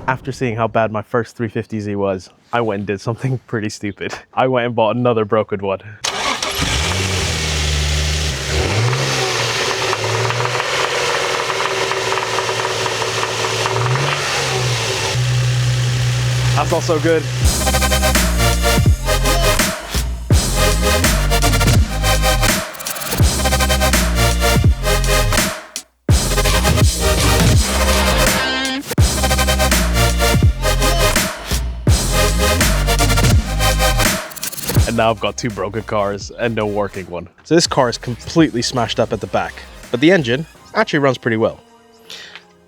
After seeing how bad my first 350Z was, I went and did something pretty stupid. I went and bought another broken one. That's not so good. And now I've got two broken cars and no working one. So this car is completely smashed up at the back, but the engine actually runs pretty well.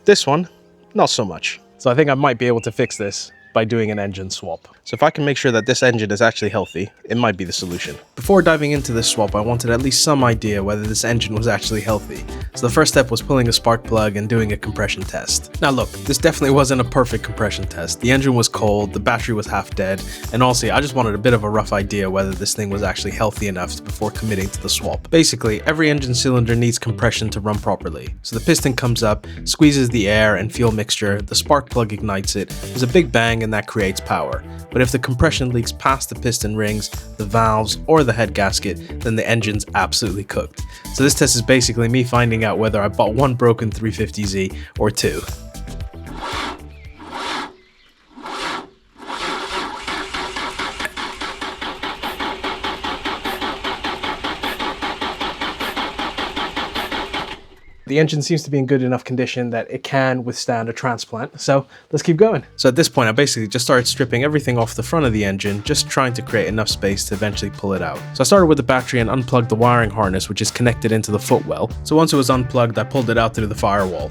This one, not so much. So I think I might be able to fix this by doing an engine swap. So if I can make sure that this engine is actually healthy, it might be the solution. Before diving into this swap, I wanted at least some idea whether this engine was actually healthy. So the first step was pulling a spark plug and doing a compression test. Now look, this definitely wasn't a perfect compression test. The engine was cold, the battery was half dead, and honestly, I just wanted a bit of a rough idea whether this thing was actually healthy enough before committing to the swap. Basically, every engine cylinder needs compression to run properly. So the piston comes up, squeezes the air and fuel mixture, the spark plug ignites it, there's a big bang and that creates power. But if the compression leaks past the piston rings, the valves, or the head gasket, then the engine's absolutely cooked. So this test is basically me finding out whether I bought one broken 350Z or two. The engine seems to be in good enough condition that it can withstand a transplant, so let's keep going. So at this point, I basically just started stripping everything off the front of the engine, just trying to create enough space to eventually pull it out. So I started with the battery and unplugged the wiring harness, which is connected into the footwell. So once it was unplugged, I pulled it out through the firewall.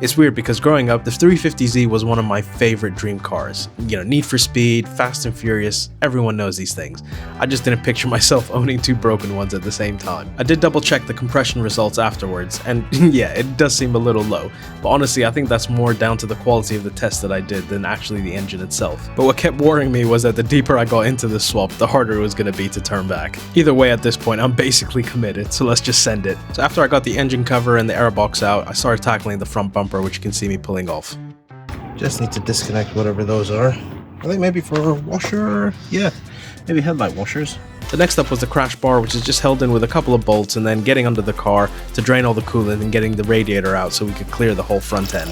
It's weird because growing up, the 350Z was one of my favorite dream cars. You know, Need for Speed, Fast and Furious, everyone knows these things. I just didn't picture myself owning two broken ones at the same time. I did double check the compression results afterwards, and yeah, it does seem a little low. But honestly, I think that's more down to the quality of the test that I did than actually the engine itself. But what kept worrying me was that the deeper I got into the swap, the harder it was going to be to turn back. Either way, at this point, I'm basically committed, so let's just send it. So after I got the engine cover and the airbox out, I started tackling the front bumper, which you can see me pulling off. Just need to disconnect whatever those are. I think maybe for a washer, yeah, maybe headlight washers. The next up was the crash bar, which is just held in with a couple of bolts and then getting under the car to drain all the coolant and getting the radiator out so we could clear the whole front end.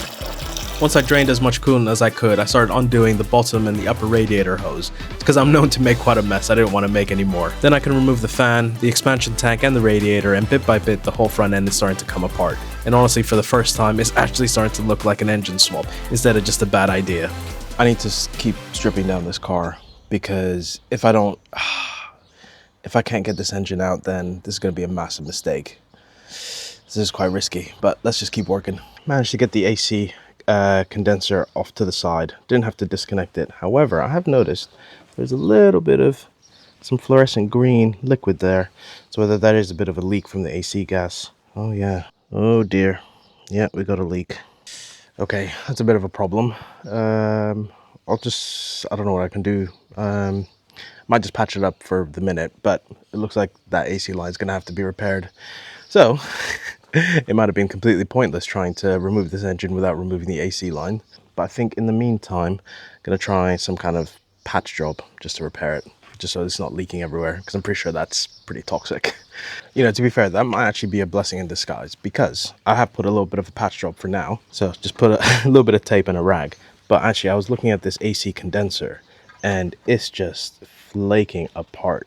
Once I drained as much coolant as I could, I started undoing the bottom and the upper radiator hose, because I'm known to make quite a mess. I didn't want to make any more. Then I can remove the fan, the expansion tank and the radiator, and bit by bit the whole front end is starting to come apart. And honestly, for the first time, it's actually starting to look like an engine swap instead of just a bad idea. I need to keep stripping down this car, because if I can't get this engine out, then this is going to be a massive mistake. This is quite risky, but let's just keep working. Managed to get the AC condenser off to the side. Didn't have to disconnect it. However, I have noticed there's a little bit of some fluorescent green liquid there. So whether that is a bit of a leak from the AC gas. Oh yeah. Oh dear. Yeah, we got a leak. Okay, that's a bit of a problem. I don't know what I can do. Might just patch it up for the minute, but it looks like that AC line is going to have to be repaired. So it might have been completely pointless trying to remove this engine without removing the AC line. But I think in the meantime, I'm going to try some kind of patch job just to repair it, just so it's not leaking everywhere, because I'm pretty sure that's pretty toxic. You know, to be fair, that might actually be a blessing in disguise, because I have put a little bit of a patch job for now. So just put a little bit of tape and a rag. But actually, I was looking at this AC condenser, and it's just flaking apart.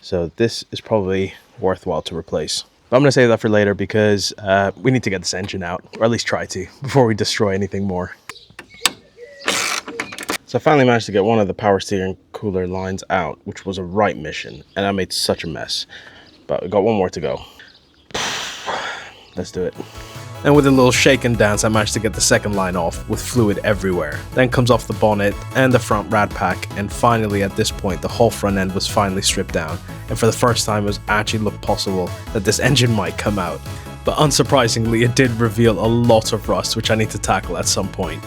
So this is probably worthwhile to replace. But I'm going to save that for later, because we need to get this engine out, or at least try to, before we destroy anything more. So I finally managed to get one of the power steering cooler lines out, which was a right mission, and I made such a mess. But we got one more to go. Let's do it. And with a little shake and dance, I managed to get the second line off with fluid everywhere. Then comes off the bonnet and the front rad pack, and finally at this point the whole front end was finally stripped down, and for the first time it was actually looked possible that this engine might come out. But unsurprisingly, it did reveal a lot of rust, which I need to tackle at some point.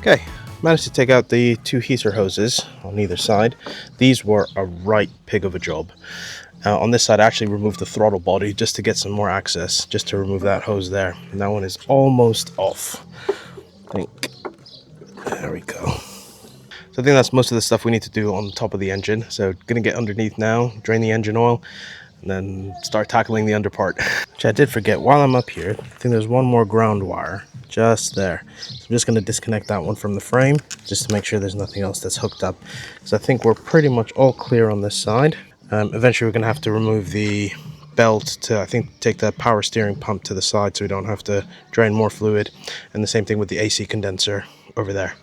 Okay, managed to take out the two heater hoses on either side. These were a right pig of a job. On this side, I actually removed the throttle body just to get some more access, just to remove that hose there. And that one is almost off. I think There we go. So I think that's most of the stuff we need to do on the top of the engine. So gonna get underneath now, drain the engine oil, and then start tackling the under part. Which I did forget while I'm up here. I think there's one more ground wire just there. So I'm just gonna disconnect that one from the frame just to make sure there's nothing else that's hooked up. So I think we're pretty much all clear on this side. Eventually we're gonna have to remove the belt to, I think, take the power steering pump to the side so we don't have to drain more fluid. And the same thing with the AC condenser over there.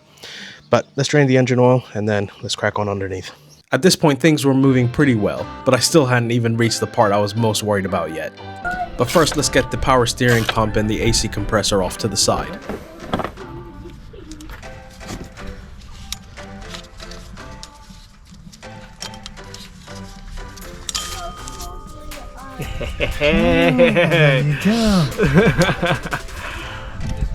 But let's drain the engine oil and then let's crack on underneath. At this point, things were moving pretty well, but I still hadn't even reached the part I was most worried about yet. But first, let's get the power steering pump and the AC compressor off to the side. There you go.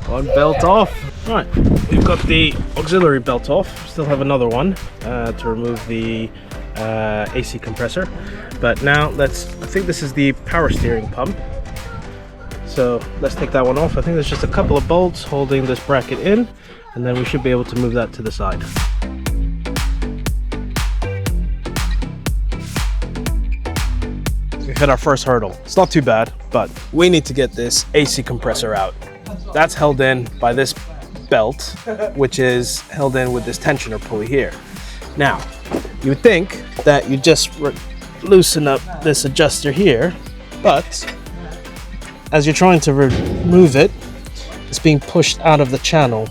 One belt off. Right, we've got the auxiliary belt off. Still have another one to remove the AC compressor. But now I think this is the power steering pump. So let's take that one off. I think there's just a couple of bolts holding this bracket in, and then we should be able to move that to the side. We've hit our first hurdle. It's not too bad, but we need to get this AC compressor out. That's held in by this belt, which is held in with this tensioner pulley here. Now, you would think that you just loosen up this adjuster here, but as you're trying to remove it, it's being pushed out of the channel.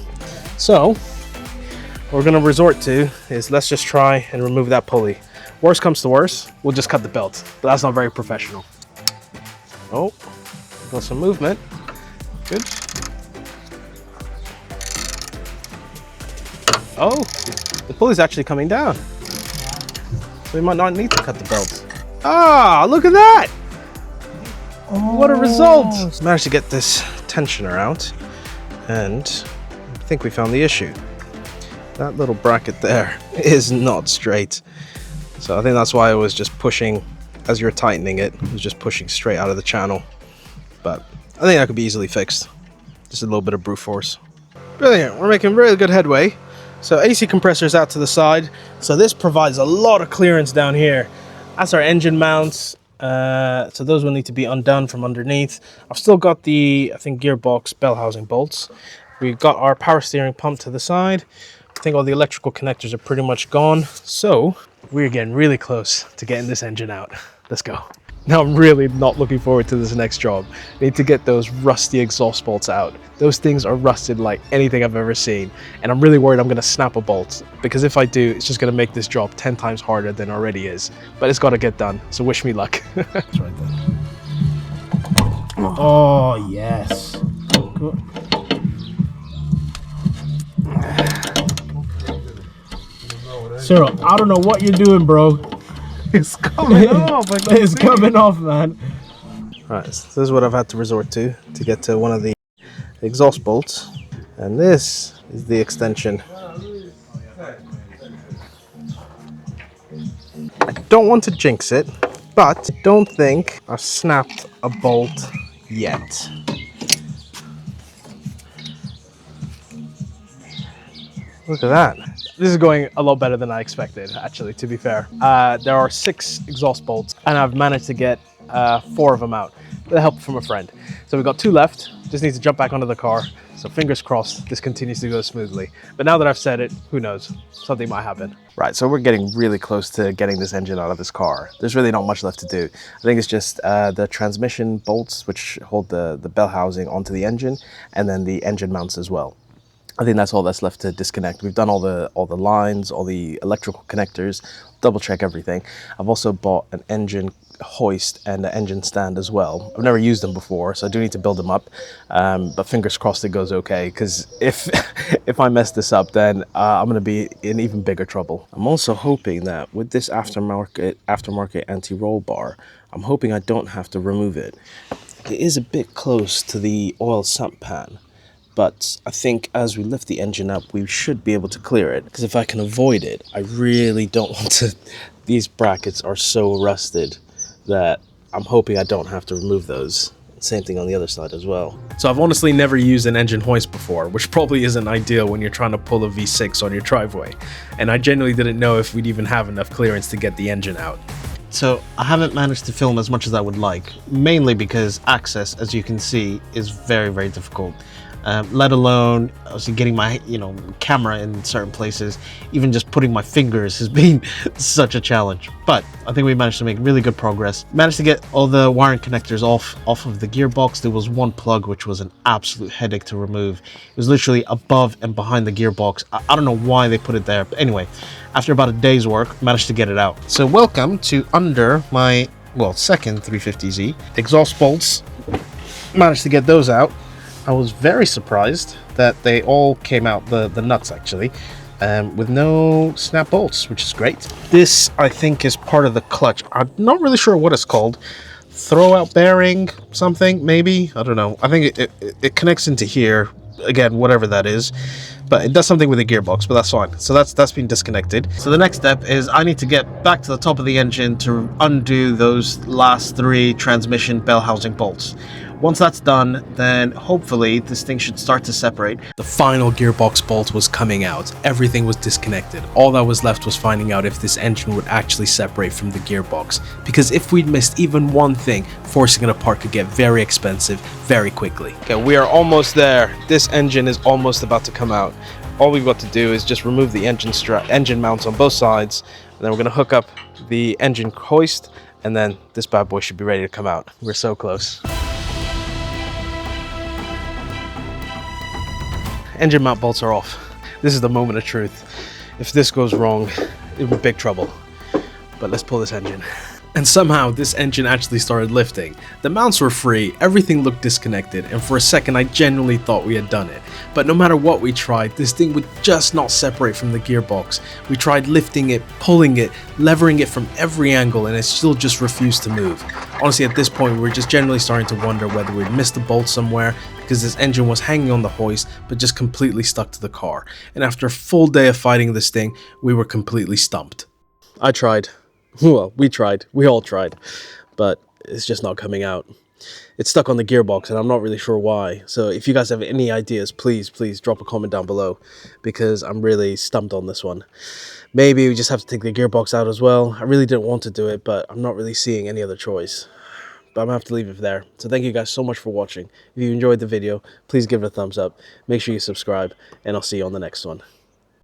So, what we're gonna resort to is let's just try and remove that pulley. Worst comes to worst, we'll just cut the belt, but that's not very professional. Oh, got some movement. Good. Oh, the pulley's actually coming down. So we might not need to cut the belt. Ah, look at that! Oh. What a result! Managed to get this tensioner out, and I think we found the issue. That little bracket there is not straight. So I think that's why I was just pushing, as you're tightening it, it was just pushing straight out of the channel. But I think that could be easily fixed. Just a little bit of brute force. Brilliant, we're making really good headway. So AC compressor's out to the side. So this provides a lot of clearance down here. That's our engine mounts. So those will need to be undone from underneath. I've still got the, I think, gearbox bell housing bolts. We've got our power steering pump to the side. I think all the electrical connectors are pretty much gone. So we're getting really close to getting this engine out. Let's go. Now I'm really not looking forward to this next job. I need to get those rusty exhaust bolts out. Those things are rusted like anything I've ever seen. And I'm really worried I'm gonna snap a bolt, because if I do, it's just gonna make this job 10 times harder than it already is. But it's gotta get done, so wish me luck. That's right then. Oh, yes. Good. Cyril, I don't know what you're doing, bro. It's coming off. It's coming off, man. Right, so this is what I've had to resort to get to one of the exhaust bolts. And this is the extension. I don't want to jinx it, but I don't think I've snapped a bolt yet. Look at that. This is going a lot better than I expected, actually, to be fair. There are 6 exhaust bolts, and I've managed to get 4 of them out with help from a friend. So we've got 2 left, just need to jump back onto the car. So fingers crossed this continues to go smoothly. But now that I've said it, who knows? Something might happen. Right, so we're getting really close to getting this engine out of this car. There's really not much left to do. I think it's just the transmission bolts, which hold the bell housing onto the engine, and then the engine mounts as well. I think that's all that's left to disconnect. We've done all the lines, all the electrical connectors, double check everything. I've also bought an engine hoist and an engine stand as well. I've never used them before, so I do need to build them up. But fingers crossed it goes okay, because if I mess this up, then I'm going to be in even bigger trouble. I'm also hoping that with this aftermarket anti-roll bar, I'm hoping I don't have to remove it. It is a bit close to the oil sump pan, but I think as we lift the engine up, we should be able to clear it. Because if I can avoid it, I really don't want to. These brackets are so rusted that I'm hoping I don't have to remove those. Same thing on the other side as well. So I've honestly never used an engine hoist before, which probably isn't ideal when you're trying to pull a V6 on your driveway. And I genuinely didn't know if we'd even have enough clearance to get the engine out. So I haven't managed to film as much as I would like, mainly because access, as you can see, is very, very difficult. Let alone obviously getting my camera in certain places. Even just putting my fingers has been such a challenge, but I think we managed to make really good progress. Managed to get all the wiring connectors off of the gearbox. There was one plug which was an absolute headache to remove. It was literally above and behind the gearbox. I don't know why they put it there, but anyway, after about a day's work, managed to get it out. So welcome to under my second 350Z. Exhaust bolts, managed to get those out. I was very surprised that they all came out, the nuts actually, with no snap bolts, which is great. This, I think, is part of the clutch. I'm not really sure what it's called. Throw out bearing, something, maybe? I don't know. I think it connects into here, again, whatever that is. But it does something with the gearbox, but that's fine. So that's been disconnected. So the next step is I need to get back to the top of the engine to undo those last 3 transmission bell housing bolts. Once that's done, then hopefully this thing should start to separate. The final gearbox bolt was coming out. Everything was disconnected. All that was left was finding out if this engine would actually separate from the gearbox. Because if we'd missed even one thing, forcing it apart could get very expensive very quickly. Okay, we are almost there. This engine is almost about to come out. All we've got to do is just remove the engine mounts on both sides, and then we're going to hook up the engine hoist, and then this bad boy should be ready to come out. We're so close. Engine mount bolts are off. This is the moment of truth. If this goes wrong, it'll be big trouble. But let's pull this engine. And somehow this engine actually started lifting. The mounts were free, everything looked disconnected, and for a second I genuinely thought we had done it. But no matter what we tried, this thing would just not separate from the gearbox. We tried lifting it, pulling it, levering it from every angle, and it still just refused to move. Honestly, at this point, we were just generally starting to wonder whether we'd missed a bolt somewhere, because this engine was hanging on the hoist, but just completely stuck to the car. And after a full day of fighting this thing, we were completely stumped. I tried. Well, we tried. We all tried. But it's just not coming out. It's stuck on the gearbox, and I'm not really sure why. So if you guys have any ideas, please drop a comment down below, because I'm really stumped on this one. Maybe we just have to take the gearbox out as well. I really didn't want to do it, but I'm not really seeing any other choice. But I'm going to have to leave it there. So thank you guys so much for watching. If you enjoyed the video, please give it a thumbs up. Make sure you subscribe, and I'll see you on the next one.